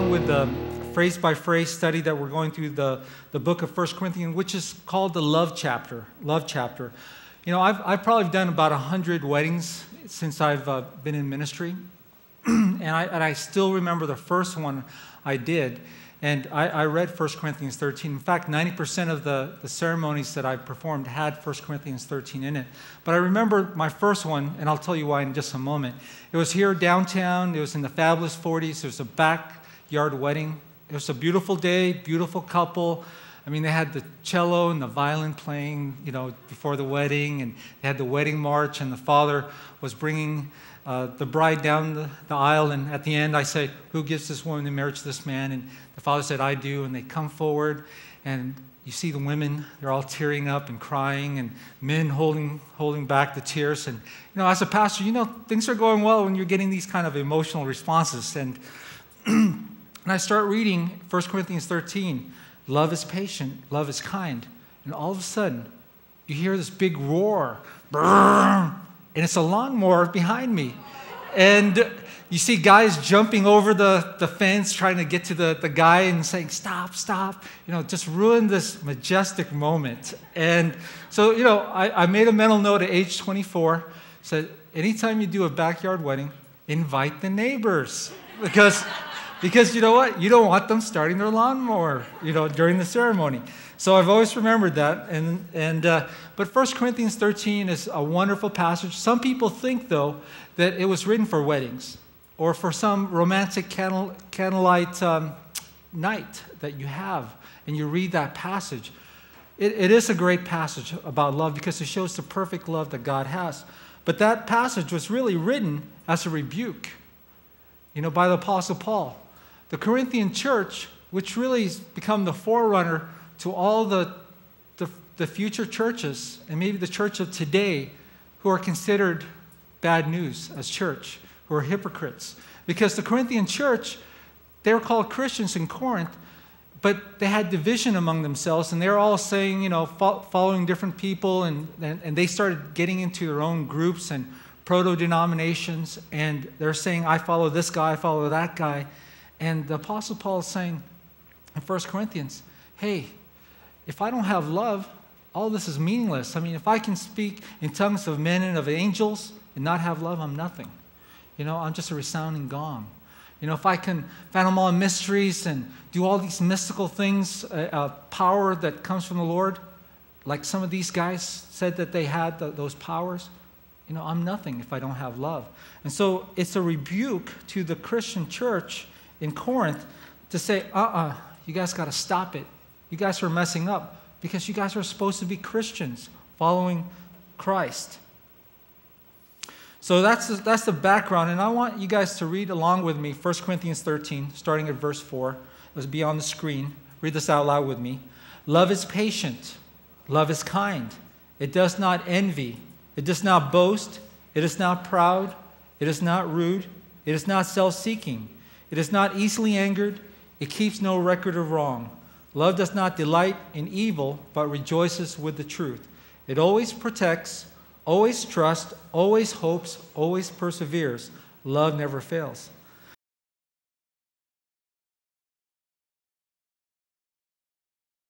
along with the phrase-by-phrase study that we're going through the book of 1 Corinthians, which is called the love chapter. Love chapter. You know, I've probably done about 100 weddings since I've been in ministry, and I still remember the first one I did, and I read 1 Corinthians 13. In fact, 90% of the ceremonies that I performed had 1 Corinthians 13 in it. But I remember my first one, and I'll tell you why in just a moment. It was here downtown. It was in the Fabulous 40s. It was a backyard wedding. It was a beautiful day, beautiful couple. I mean, they had the cello and the violin playing, you know, before the wedding, and they had the wedding march, and the father was bringing the bride down the aisle, and at the end I say, who gives this woman in marriage to this man? And the father said, I do, and they come forward, and you see the women, they're all tearing up and crying, and men holding back the tears. And, you know, as a pastor, you know, things are going well when you're getting these kind of emotional responses. And and I start reading 1 Corinthians 13. Love is patient, love is kind. And all of a sudden, you hear this big roar. Brrr, and it's a lawnmower behind me. And you see guys jumping over the fence, trying to get to the guy and saying, stop, stop. You know, just ruin this majestic moment. And so, you know, I made a mental note at age 24. Said, anytime you do a backyard wedding, invite the neighbors. Because you know what? You don't want them starting their lawnmower, you know, during the ceremony. So I've always remembered that. But 1 Corinthians 13 is a wonderful passage. Some people think, though, that it was written for weddings or for some romantic candlelight night that you have, and you read that passage. It is a great passage about love because it shows the perfect love that God has. But that passage was really written as a rebuke, you know, by the Apostle Paul. The Corinthian church, which really has become the forerunner to all the future churches, and maybe the church of today, who are considered bad news as church, who are hypocrites. Because the Corinthian church, they were called Christians in Corinth, but they had division among themselves, and they were all saying, you know, following different people, and they started getting into their own groups and proto-denominations, and they're saying, I follow this guy, I follow that guy. And the Apostle Paul is saying in 1 Corinthians, hey, if I don't have love, all this is meaningless. I mean, if I can speak in tongues of men and of angels and not have love, I'm nothing. You know, I'm just a resounding gong. You know, if I can fathom all mysteries and do all these mystical things, power that comes from the Lord, like some of these guys said that they had those powers, you know, I'm nothing if I don't have love. And so it's a rebuke to the Christian church in Corinth to say, you guys got to stop it. You guys are messing up because you guys are supposed to be Christians following Christ. So that's the background, and I want you guys to read along with me 1 Corinthians 13, starting at verse 4. Let's be on the screen. Read this out loud with me. Love is patient. Love is kind. It does not envy. It does not boast. It is not proud. It is not rude. It is not self-seeking. It is not easily angered. It keeps no record of wrong. Love does not delight in evil, but rejoices with the truth. It always protects, always trusts, always hopes, always perseveres. Love never fails.